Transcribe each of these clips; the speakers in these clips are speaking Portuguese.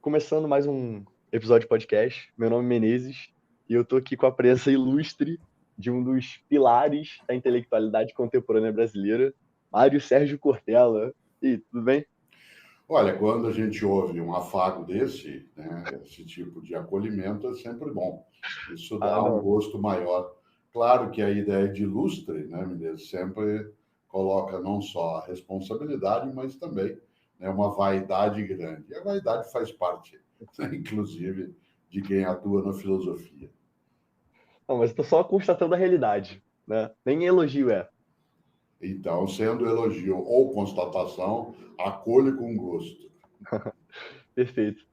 começando mais um episódio de podcast. Meu nome é Menezes e eu tô aqui com a presença ilustre de um dos pilares da intelectualidade contemporânea brasileira, Mário Sérgio Cortella. E tudo bem? Olha, quando a gente ouve um afago desse, né, esse tipo de acolhimento é sempre bom. Isso Ah, dá um não. gosto maior. Claro que a ideia de ilustre, né, Menezes, sempre coloca não só a responsabilidade, mas também, né, uma vaidade grande. E a vaidade faz parte, né, inclusive, de quem atua na filosofia. Não, mas eu tô só constatando a realidade, né? Nem elogio é. Então, sendo elogio ou constatação, acolho com gosto. Perfeito.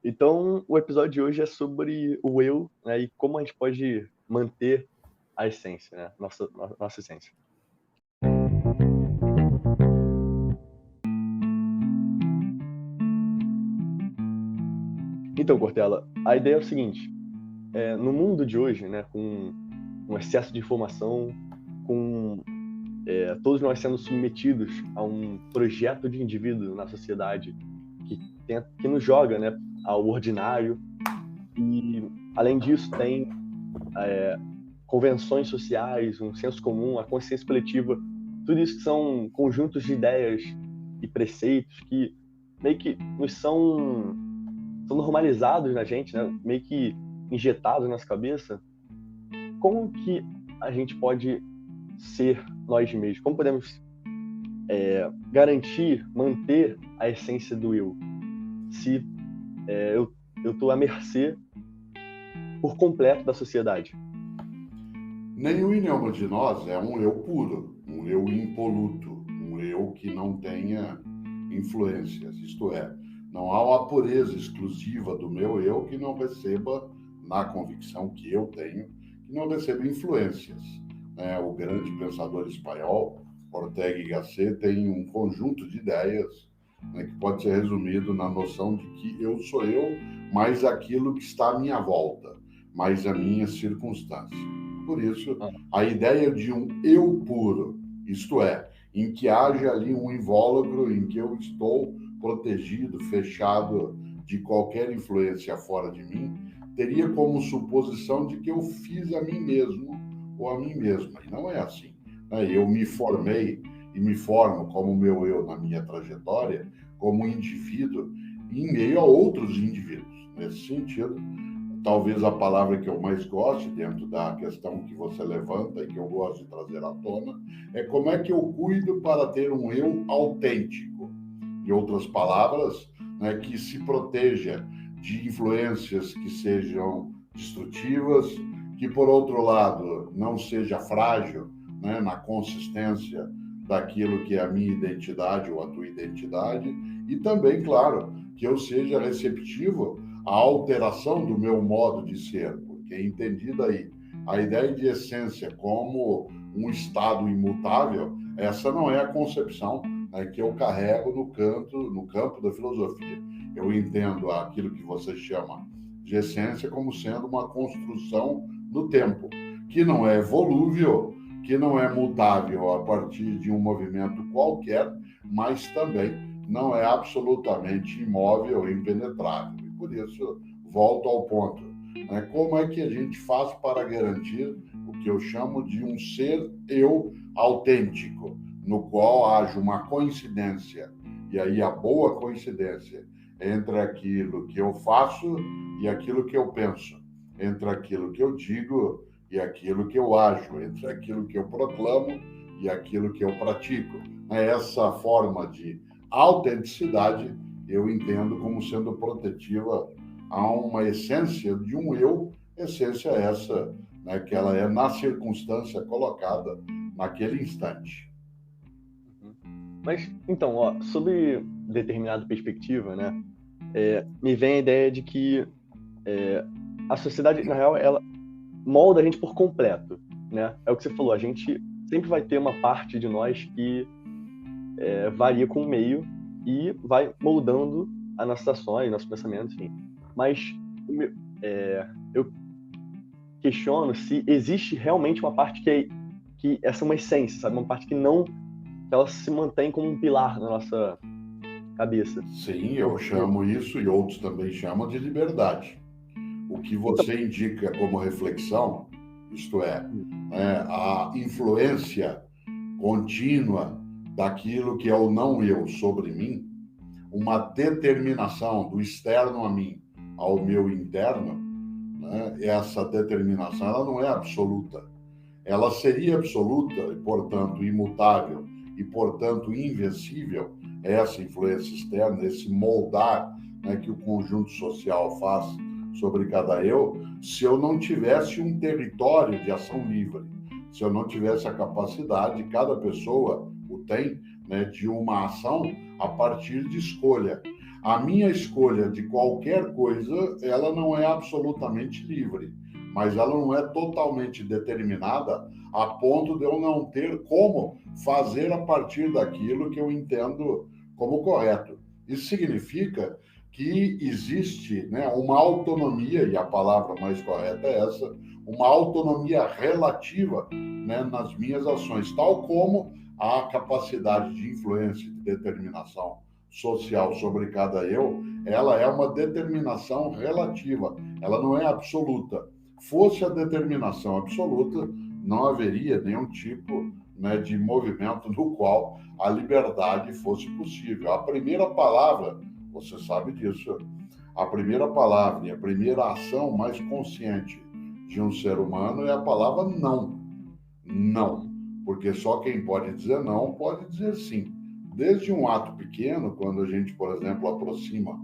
Então, o episódio de hoje é sobre o eu, né, e como a gente pode manter a essência, né? Nossa essência. Então, Cortella, a ideia é o seguinte: no mundo de hoje, né, com um excesso de informação, com todos nós sendo submetidos a um projeto de indivíduo na sociedade que nos joga, né, ao ordinário, e além disso tem convenções sociais, um senso comum, a consciência coletiva, tudo isso são conjuntos de ideias e preceitos que meio que são normalizados na gente, né, meio que injetados na nossa cabeça. Como que a gente pode ser nós mesmos? Como podemos garantir, manter a essência do eu? Se eu estou à mercê por completo da sociedade. Nenhum e nenhuma de nós é um eu puro, um eu impoluto, um eu que não tenha influências. Isto é, não há uma pureza exclusiva do meu eu que não receba, na convicção que eu tenho, que não receba influências. O grande pensador espanhol, Ortega y Gasset, tem um conjunto de ideias, né, que pode ser resumido na noção de que eu sou eu, mais aquilo que está à minha volta, mais a minha circunstância. Por isso, Ah, a ideia de um eu puro, isto é, em que haja ali um invólucro em que eu estou protegido, fechado de qualquer influência fora de mim, teria como suposição de que eu fiz a mim mesmo ou a mim mesma. E não é assim. Eu me formei e me formo como meu eu na minha trajetória, como indivíduo, em meio a outros indivíduos. Nesse sentido, talvez a palavra que eu mais goste dentro da questão que você levanta e que eu gosto de trazer à tona é como é que eu cuido para ter um eu autêntico. Em outras palavras, né, que se proteja de influências que sejam destrutivas, que por outro lado não seja frágil, né, na consistência daquilo que é a minha identidade ou a tua identidade, e também, claro, que eu seja receptivo a alteração do meu modo de ser, porque entendida aí a ideia de essência como um estado imutável, essa não é a concepção, né, que eu carrego no campo da filosofia. Eu entendo aquilo que você chama de essência como sendo uma construção no tempo, que não é volúvel, que não é mutável a partir de um movimento qualquer, mas também não é absolutamente imóvel e impenetrável. Por isso, volto ao ponto. Né? Como é que a gente faz para garantir o que eu chamo de um ser eu autêntico, no qual haja uma coincidência, e aí a boa coincidência, entre aquilo que eu faço e aquilo que eu penso, entre aquilo que eu digo e aquilo que eu ajo, entre aquilo que eu proclamo e aquilo que eu pratico. Essa forma de autenticidade eu entendo como sendo protetiva a uma essência de um eu, essência essa, né, que ela é na circunstância colocada naquele instante. uhum. Mas, então, ó, sobre determinada perspectiva, né, me vem a ideia de que a sociedade, na real, ela molda a gente por completo, né? É o que você falou, a gente sempre vai ter uma parte de nós que varia com o meio e vai moldando as nossas ações, nossos pensamentos, enfim. Mas eu questiono se existe realmente uma parte que essa é uma essência, sabe? Uma parte que não, que ela se mantém como um pilar cabeça. Sim, eu chamo isso, e outros também chamam, de liberdade. O que Então, você indica como reflexão, isto é, né, a influência contínua daquilo que é o não eu sobre mim, uma determinação do externo a mim ao meu interno, né, essa determinação ela não é absoluta. Ela seria absoluta e, portanto, imutável e, portanto, invencível, essa influência externa, esse moldar, né, que o conjunto social faz sobre cada eu, se eu não tivesse um território de ação livre, se eu não tivesse a capacidade, cada pessoa o tem, né, de uma ação a partir de escolha. A minha escolha de qualquer coisa, ela não é absolutamente livre, mas ela não é totalmente determinada a ponto de eu não ter como fazer a partir daquilo que eu entendo como correto. Isso significa que existe, né, uma autonomia, e a palavra mais correta é essa, uma autonomia relativa, né, nas minhas ações, tal como a capacidade de influência e de determinação social sobre cada eu, ela é uma determinação relativa, ela não é absoluta. Fosse a determinação absoluta, não haveria nenhum tipo, né, de movimento no qual a liberdade fosse possível. A primeira palavra, você sabe disso, a primeira palavra e a primeira ação mais consciente de um ser humano é a palavra não. Não. Porque só quem pode dizer não pode dizer sim. Desde um ato pequeno, quando a gente, por exemplo, aproxima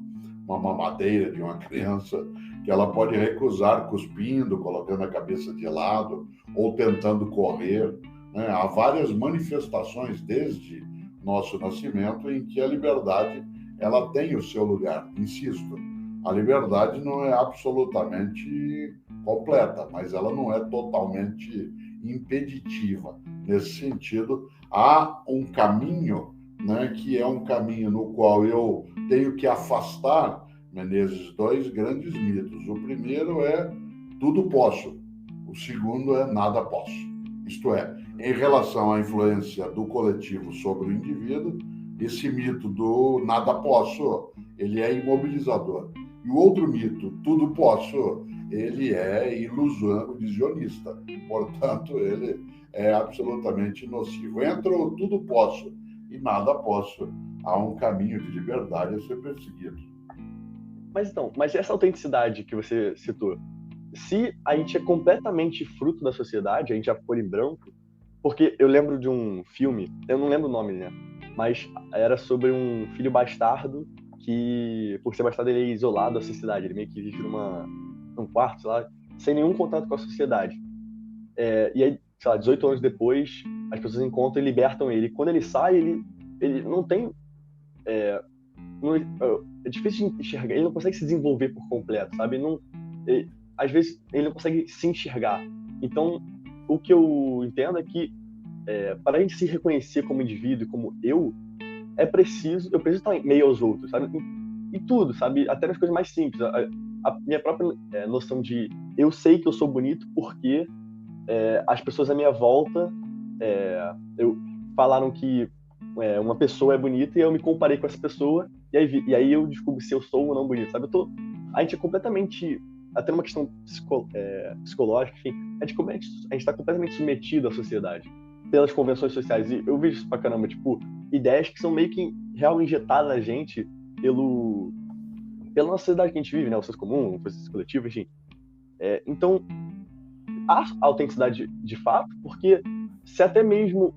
uma mamadeira de uma criança, que ela pode recusar cuspindo, colocando a cabeça de lado ou tentando correr, né? Há várias manifestações desde nosso nascimento em que a liberdade ela tem o seu lugar. Insisto, a liberdade não é absolutamente completa, mas ela não é totalmente impeditiva. Nesse sentido, há um caminho, né, que é um caminho no qual eu tenho que afastar, Menezes, dois grandes mitos. O primeiro é tudo posso, o segundo é nada posso. Isto é, em relação à influência do coletivo sobre o indivíduo, esse mito do nada posso, ele é imobilizador. E o outro mito, tudo posso, ele é ilusionista. Portanto, ele é absolutamente nocivo. Entre o tudo posso e nada posso, há um caminho de liberdade a ser perseguido. mas essa autenticidade que você citou, se a gente é completamente fruto da sociedade, a gente já for em branco, porque eu lembro de um filme, eu não lembro o nome, né? Mas era sobre um filho bastardo que, por ser bastardo, ele é isolado da sociedade. Ele meio que vive num quarto, sei lá, sem nenhum contato com a sociedade. E aí, sei lá, 18 anos depois, as pessoas encontram e libertam ele. E quando ele sai, ele não tem. Não, é difícil de enxergar, ele não consegue se desenvolver por completo, sabe? Não, às vezes ele não consegue se enxergar. Então, o que eu entendo é que para a gente se reconhecer como indivíduo, como eu preciso estar em meio aos outros, sabe? E tudo, sabe? Até nas coisas mais simples. A minha própria noção de eu sei que eu sou bonito porque as pessoas à minha volta falaram que uma pessoa é bonita e eu me comparei com essa pessoa e aí eu descubro se eu sou ou não bonito, sabe? A gente é completamente, até uma questão psicológica, enfim, a gente está completamente submetido à sociedade pelas convenções sociais. E eu vejo isso pra caramba, tipo, ideias que são meio que real injetadas na gente pela nossa sociedade que a gente vive, né? O senso comum, o senso coletivo, enfim. Então, há autenticidade de fato, porque se até mesmo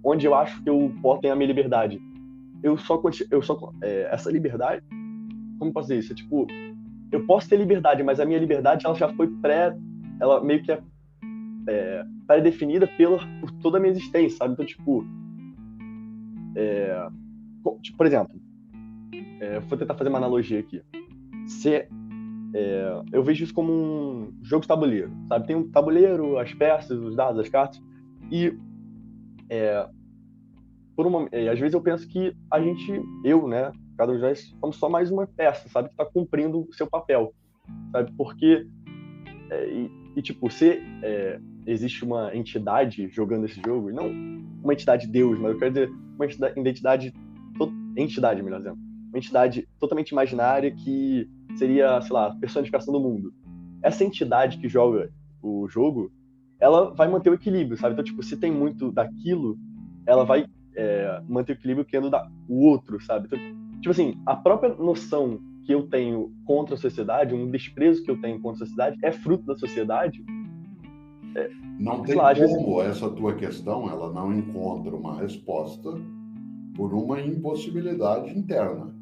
onde eu acho que eu posso ter a minha liberdade, essa liberdade, como posso dizer isso? Tipo, eu posso ter liberdade, mas a minha liberdade ela já foi ela meio que pré-definida por toda a minha existência, sabe? Então, tipo, por exemplo, vou tentar fazer uma analogia aqui. Eu vejo isso como um jogo de tabuleiro, sabe? Tem um tabuleiro, as peças, os dados, as cartas, e às vezes eu penso que né, cada um de nós, somos só mais uma peça, sabe? Que está cumprindo o seu papel, sabe? Porque, tipo, se existe uma entidade jogando esse jogo, e não uma entidade Deus, mas eu quero dizer uma identidade entidade, melhor dizendo, uma entidade totalmente imaginária que seria, sei lá, a personificação do mundo. Essa entidade que joga o jogo, ela vai manter o equilíbrio, sabe? Então, tipo, se tem muito daquilo, ela vai manter o equilíbrio querendo dar o outro, sabe? Então, tipo assim, a própria noção que eu tenho contra a sociedade, um desprezo que eu tenho contra a sociedade, é fruto da sociedade. Não Sei tem lá, às vezes. como essa tua questão, ela não encontra uma resposta por uma impossibilidade interna,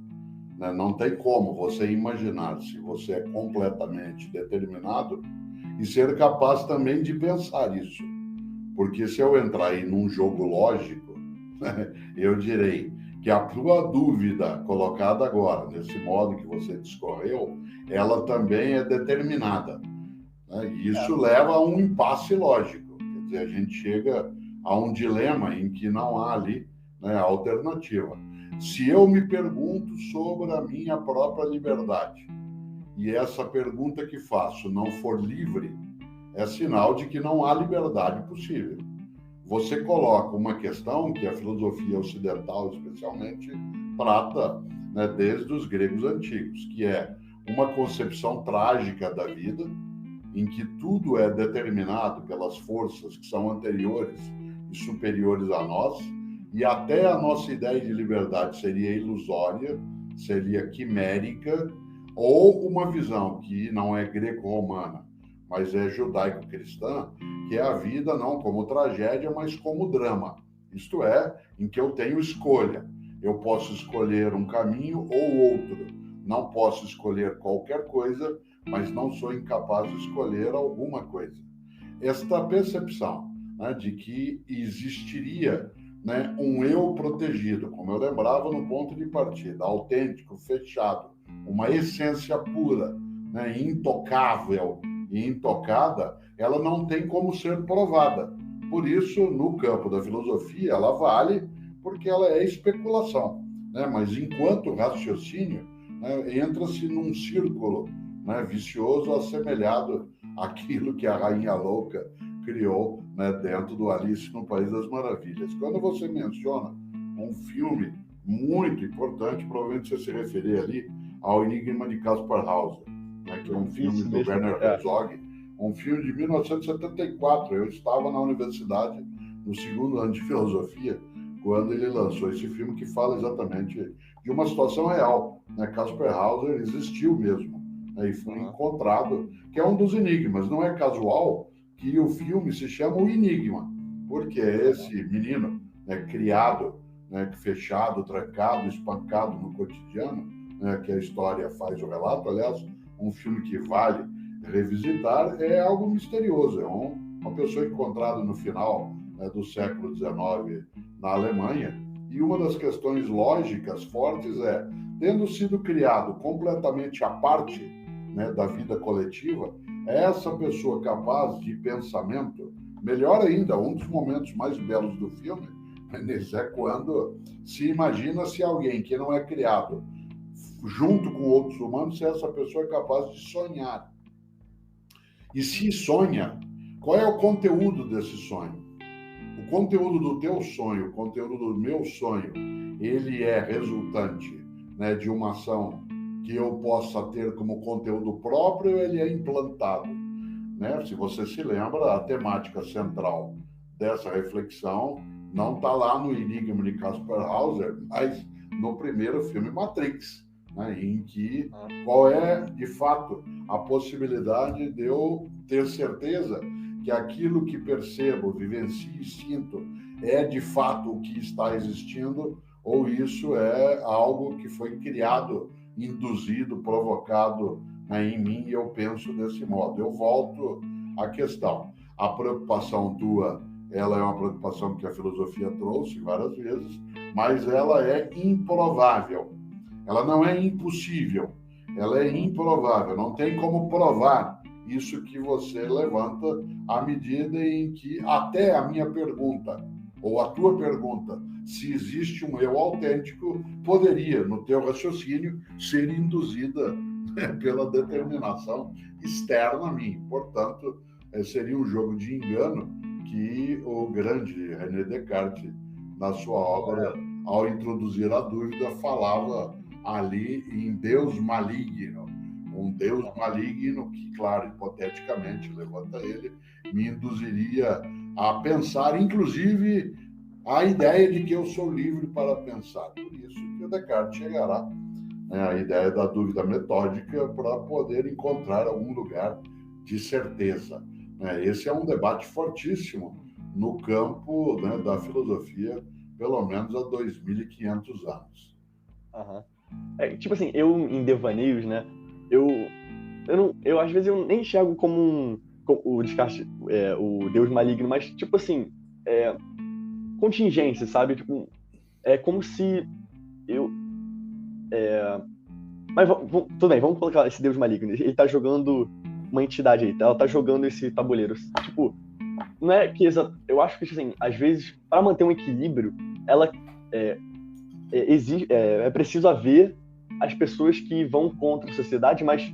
né? Não tem como você imaginar se você é completamente determinado e ser capaz também de pensar isso. Porque se eu entrar aí num jogo lógico, eu direi que a tua dúvida colocada agora, nesse modo que você discorreu, ela também é determinada, né? E isso leva a um impasse lógico. Quer dizer, a gente chega a um dilema em que não há ali, né, alternativa. Se eu me pergunto sobre a minha própria liberdade, e essa pergunta que faço não for livre, é sinal de que não há liberdade possível. Você coloca uma questão que a filosofia ocidental, especialmente, trata, né, desde os gregos antigos, que é uma concepção trágica da vida, em que tudo é determinado pelas forças que são anteriores e superiores a nós, e até a nossa ideia de liberdade seria ilusória, seria quimérica, ou uma visão que não é greco-romana, mas é judaico-cristã, que é a vida não como tragédia, mas como drama. Isto é, em que eu tenho escolha. Eu posso escolher um caminho ou outro. Não posso escolher qualquer coisa, mas não sou incapaz de escolher alguma coisa. Esta percepção, né, de que existiria, né, um eu protegido, como eu lembrava no ponto de partida, autêntico, fechado, uma essência pura, né, intocável e intocada, ela não tem como ser provada. Por isso, no campo da filosofia, ela vale porque ela é especulação, né? Mas enquanto raciocínio, né, entra-se num círculo, né, vicioso, assemelhado àquilo que a Rainha Louca criou, né, dentro do Alice no País das Maravilhas. Quando você menciona um filme muito importante, provavelmente você se referir ali ao Enigma de Caspar Hauser, né, que é um filme Isso do mesmo. Werner Herzog, um filme de 1974. Eu estava na universidade, no segundo ano de filosofia, quando ele lançou esse filme, que fala exatamente de uma situação real, né? Caspar Hauser existiu mesmo, né? E foi encontrado, que é um dos enigmas. Não é casual que o filme se chama O Enigma, porque é esse menino, né, criado, né, fechado, trancado, espancado no cotidiano, né, que a história faz o relato. Aliás, um filme que vale revisitar, é algo misterioso. É uma pessoa encontrada no final, né, do século XIX na Alemanha, e uma das questões lógicas fortes é, tendo sido criado completamente à parte, né, da vida coletiva, é essa pessoa capaz de pensamento. Melhor ainda, um dos momentos mais belos do filme é quando se imagina se alguém que não é criado junto com outros humanos, se essa pessoa é capaz de sonhar. E se sonha, qual é o conteúdo desse sonho? O conteúdo do teu sonho, o conteúdo do meu sonho, ele é resultante, né, de uma ação que eu possa ter como conteúdo próprio, ele é implantado, né? Se você se lembra, a temática central dessa reflexão não está lá no Enigma de Caspar Hauser, mas no primeiro filme Matrix, né, em que qual é, de fato, a possibilidade de eu ter certeza que aquilo que percebo, vivencio e sinto é, de fato, o que está existindo, ou isso é algo que foi criado, induzido, provocado, né, em mim, e eu penso desse modo. Eu volto à questão. A preocupação tua, ela é uma preocupação que a filosofia trouxe várias vezes, mas ela é improvável. Ela não é impossível, ela é improvável. Não tem como provar isso que você levanta, à medida em que até a minha pergunta, ou a tua pergunta, se existe um eu autêntico, poderia, no teu raciocínio, ser induzida, né, pela determinação externa a mim. Portanto, seria um jogo de engano que o grande René Descartes, na sua obra ao introduzir a dúvida, falava ali em Deus maligno. Um Deus maligno que, claro, hipoteticamente, levanta ele, me induziria a pensar, inclusive, a ideia de que eu sou livre para pensar. Por isso que o Descartes chegará, né, à ideia da dúvida metódica para poder encontrar algum lugar de certeza. Esse é um debate fortíssimo no campo, né, da filosofia, pelo menos há 2.500 anos. Aham. Tipo assim, eu em devaneios, né? Eu às vezes eu nem enxergo como o Descartes, o Deus maligno, mas tipo assim, contingência, sabe? Tipo, é como se eu. Mas tudo bem, vamos colocar esse Deus maligno. Ele tá jogando uma entidade aí, ela tá jogando esse tabuleiro. Tipo, não é que eu acho que assim, às vezes, para manter um equilíbrio, ela é preciso haver as pessoas que vão contra a sociedade, mas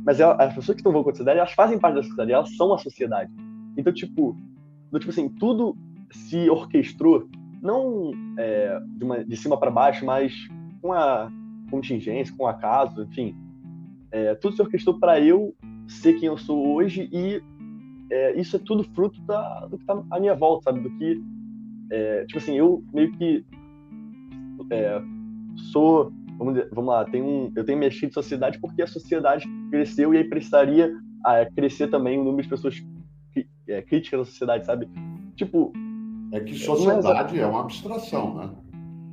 as pessoas que estão vão contra a sociedade, elas fazem parte da sociedade, elas são a sociedade. Então, tipo assim, tudo se orquestrou, não de cima para baixo, mas com a contingência, com o acaso, enfim. Tudo se orquestrou para eu ser quem eu sou hoje e isso é tudo fruto do que tá à minha volta, sabe? Do que, tipo assim, eu meio que sou, vamos lá, eu tenho minha de sociedade porque a sociedade cresceu e aí precisaria crescer também o número de pessoas críticas da sociedade, sabe? Tipo, É que sociedade é uma abstração, né?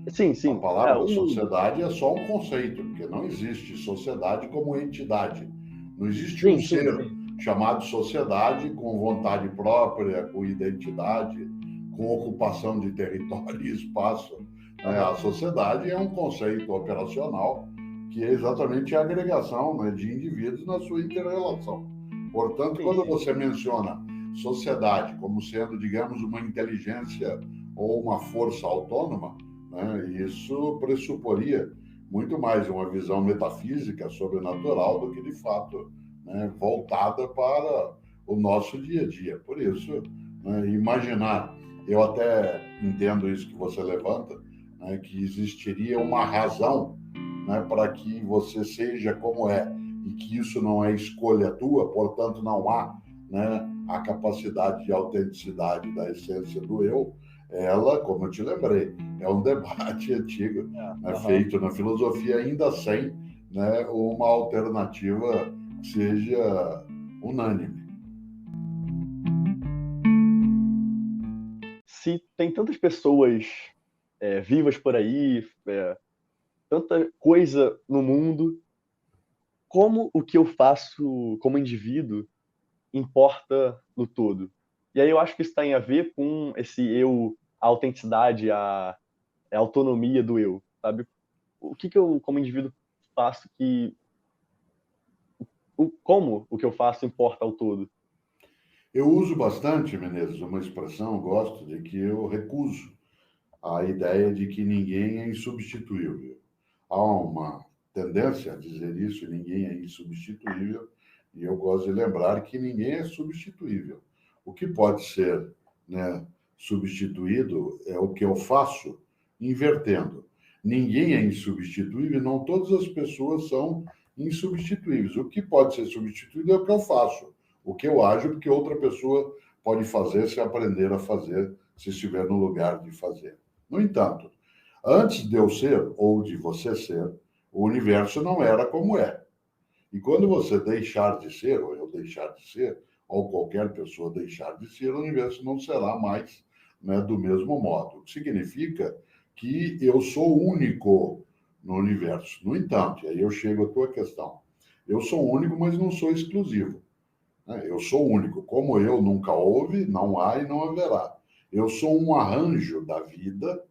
Sim, A sim. palavra sociedade é só um conceito, porque não existe sociedade como entidade. Não existe um ser chamado sociedade com vontade própria, com identidade, com ocupação de território e espaço. A sociedade é um conceito operacional que é exatamente a agregação, né, de indivíduos na sua inter-relação. Portanto, quando você menciona sociedade como sendo, digamos, uma inteligência ou uma força autônoma, isso pressuporia muito mais uma visão metafísica, sobrenatural, do que, de fato, voltada para o nosso dia a dia. Por isso, imaginar, eu até entendo isso que você levanta, que existiria uma razão para que você seja como é, e que isso não é escolha tua, portanto, não há a capacidade de autenticidade da essência do eu. Ela, como eu te lembrei, é um debate antigo, feito na filosofia, ainda sem uma alternativa que seja unânime. Se tem tantas pessoas vivas por aí, tanta coisa no mundo, como o que eu faço como indivíduo importa no todo? E aí eu acho que isso tem a ver com esse eu, a autenticidade, a autonomia do eu, sabe? O que eu, como indivíduo, faço como o que eu faço importa ao todo? Eu uso bastante, Menezes, uma expressão, gosto, de que eu recuso a ideia de que ninguém é insubstituível. Há uma tendência a dizer isso, ninguém é insubstituível, e eu gosto de lembrar que ninguém é substituível. O que pode ser substituído é o que eu faço invertendo. Ninguém é insubstituível, não todas as pessoas são insubstituíveis. O que pode ser substituído é o que eu faço, o que eu ajo, porque outra pessoa pode fazer se aprender a fazer, se estiver no lugar de fazer. No entanto, antes de eu ser ou de você ser, o universo não era como é. E quando você deixar de ser, ou eu deixar de ser, ou qualquer pessoa deixar de ser, o universo não será mais do mesmo modo. O que significa que eu sou único no universo. No entanto, e aí eu chego à tua questão, eu sou único, mas não sou exclusivo. Eu sou único. Como eu, nunca houve, não há e não haverá. Eu sou um arranjo da vida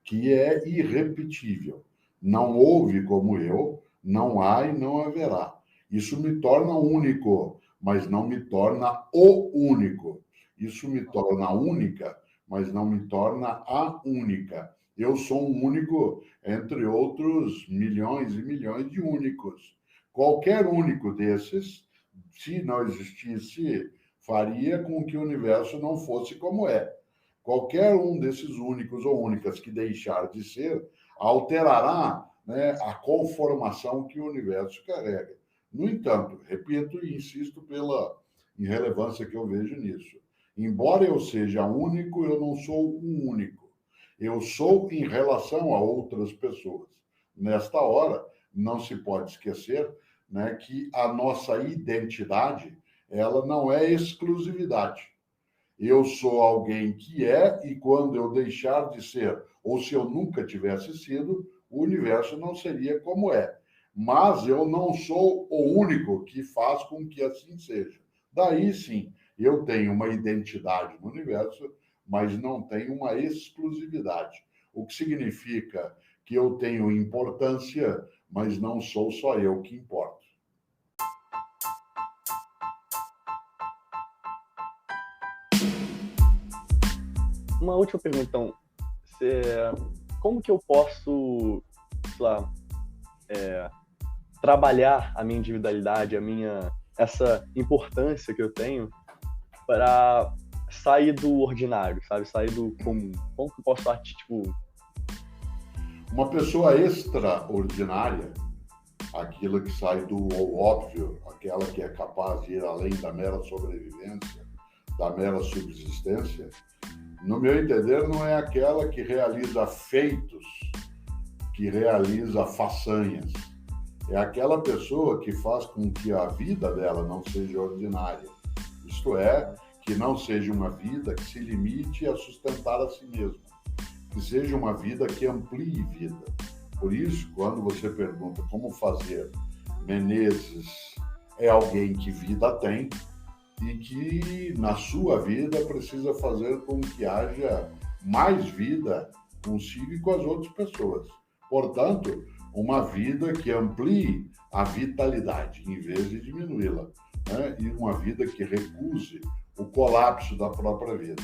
que é irrepetível. Não houve como eu, não há e não haverá. Isso me torna único, mas não me torna o único. Isso me torna única, mas não me torna a única. Eu sou um único entre outros milhões e milhões de únicos. Qualquer único desses, se não existisse, faria com que o universo não fosse como é. Qualquer um desses únicos ou únicas que deixar de ser alterará, né, a conformação que o universo carrega. No entanto, repito e insisto pela irrelevância que eu vejo nisso. Embora eu seja único, eu não sou um único. Eu sou em relação a outras pessoas. Nesta hora, não se pode esquecer, né, que a nossa identidade, ela não é exclusividade. Eu sou alguém que é, e quando eu deixar de ser, ou se eu nunca tivesse sido, o universo não seria como é. Mas eu não sou o único que faz com que assim seja. Daí sim, eu tenho uma identidade no universo, mas não tenho uma exclusividade. O que significa que eu tenho importância, mas não sou só eu que importo. Uma última pergunta, então. Como que eu posso, sei lá, trabalhar a minha individualidade, essa importância que eu tenho para sair do ordinário, sabe? Sair do comum. Como que eu posso tipo... Uma pessoa extraordinária, aquilo que sai do óbvio, aquela que é capaz de ir além da mera sobrevivência, da mera subsistência, no meu entender, não é aquela que realiza feitos, que realiza façanhas. É aquela pessoa que faz com que a vida dela não seja ordinária. Isto é, que não seja uma vida que se limite a sustentar a si mesma, que seja uma vida que amplie vida. Por isso, quando você pergunta como fazer, Menezes é alguém que vida tem e que, na sua vida, precisa fazer com que haja mais vida consigo e com as outras pessoas. Portanto, uma vida que amplie a vitalidade, em vez de diminuí-la, né? E uma vida que recuse o colapso da própria vida.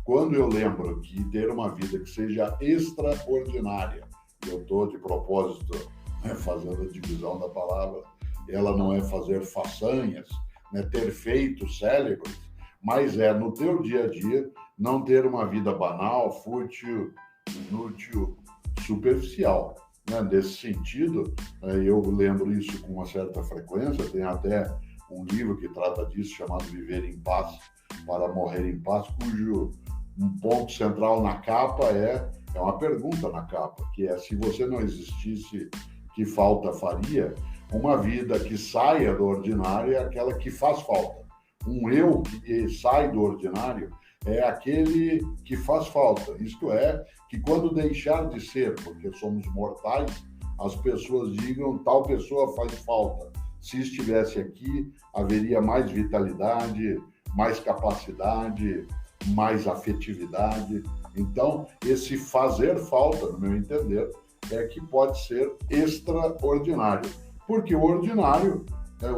Quando eu lembro que ter uma vida que seja extraordinária, eu estou de propósito, né, fazendo a divisão da palavra, ela não é fazer façanhas, né, ter feitos célebres, mas é no teu dia a dia não ter uma vida banal, fútil, inútil, superficial. Né? Nesse sentido, eu lembro isso com uma certa frequência, tem até um livro que trata disso, chamado Viver em Paz para Morrer em Paz, cujo um ponto central na capa é uma pergunta na capa, que é: se você não existisse, que falta faria? Uma vida que saia do ordinário é aquela que faz falta. Um eu que sai do ordinário é aquele que faz falta. Isto é, que quando deixar de ser, porque somos mortais, as pessoas digam tal pessoa faz falta. Se estivesse aqui, haveria mais vitalidade, mais capacidade, mais afetividade. Então, esse fazer falta, no meu entender, é que pode ser extraordinário. Porque o ordinário,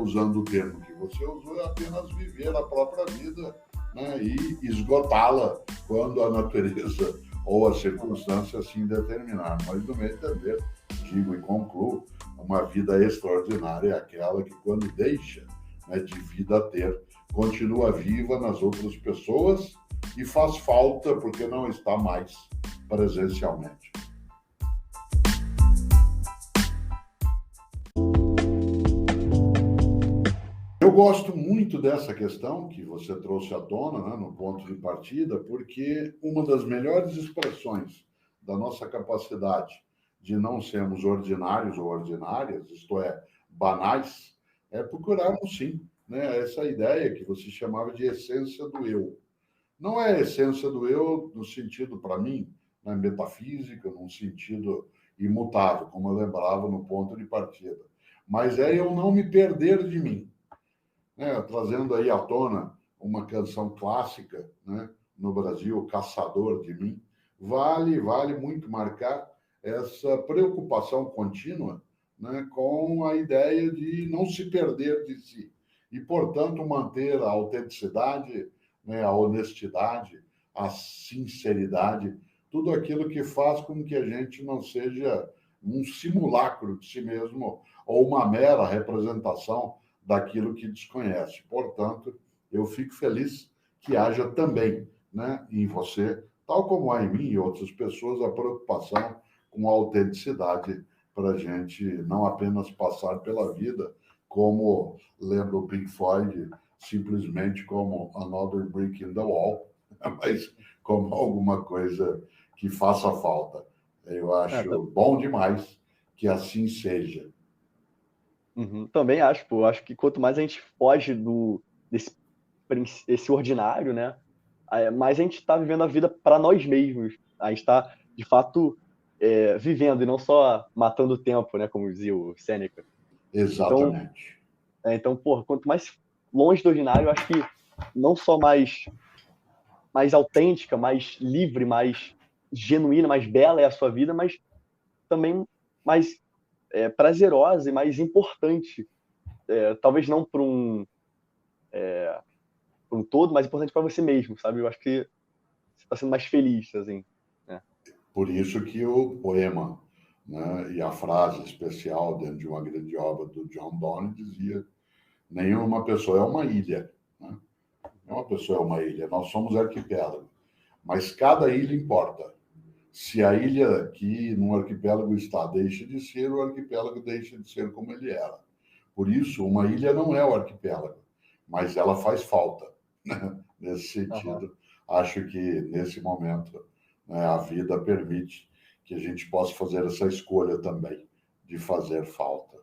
usando o termo que você usou, é apenas viver a própria vida, né, e esgotá-la quando a natureza ou a circunstância assim determinar. Mas, no meu entender, digo e concluo, uma vida extraordinária é aquela que, quando deixa, né, de vida ter, continua viva nas outras pessoas e faz falta porque não está mais presencialmente. Eu gosto muito dessa questão que você trouxe à tona, né, no ponto de partida, porque uma das melhores expressões da nossa capacidade de não sermos ordinários ou ordinárias, isto é, banais, é procurarmos, sim, né, essa ideia que você chamava de essência do eu. Não é a essência do eu no sentido, para mim, né, metafísico, num sentido imutável, como eu lembrava no ponto de partida, mas é eu não me perder de mim. Né, trazendo aí à tona uma canção clássica, né, no Brasil, Caçador de Mim, vale muito marcar essa preocupação contínua, né, com a ideia de não se perder de si e, portanto, manter a autenticidade, né, a honestidade, a sinceridade, tudo aquilo que faz com que a gente não seja um simulacro de si mesmo ou uma mera representação daquilo que desconhece. Portanto, eu fico feliz que haja também né, em você, tal como há em mim e outras pessoas, a preocupação com a autenticidade para a gente não apenas passar pela vida como, lembra o Pink Floyd, simplesmente como another brick in the wall, mas como alguma coisa que faça falta. Eu É, acho bom demais que assim seja. também acho, pô. Eu acho que quanto mais a gente foge desse esse ordinário, né? Mais a gente está vivendo a vida para nós mesmos. A gente está, de fato, vivendo e não só matando o tempo, né? Como dizia o Sêneca. Então, Exatamente. porra, quanto mais longe do ordinário, eu acho que não só mais autêntica, mais livre, mais genuína, mais bela é a sua vida, mas também mais prazerosa e mais importante. Talvez não para um todo, mas importante para você mesmo, sabe? Eu acho que você está sendo mais feliz, assim. Né? Por isso que o poema, né, e a frase especial dentro de uma grande obra do John Donne dizia: nenhuma pessoa é uma ilha. Né? Nenhuma pessoa é uma ilha, nós somos arquipélago. Mas cada ilha importa. Se a ilha que num arquipélago está deixa de ser, o arquipélago deixa de ser como ele era. Por isso, uma ilha não é o arquipélago, mas ela faz falta. Né? Nesse Aham. sentido, acho que nesse momento, né, a vida permite que a gente possa fazer essa escolha também de fazer falta.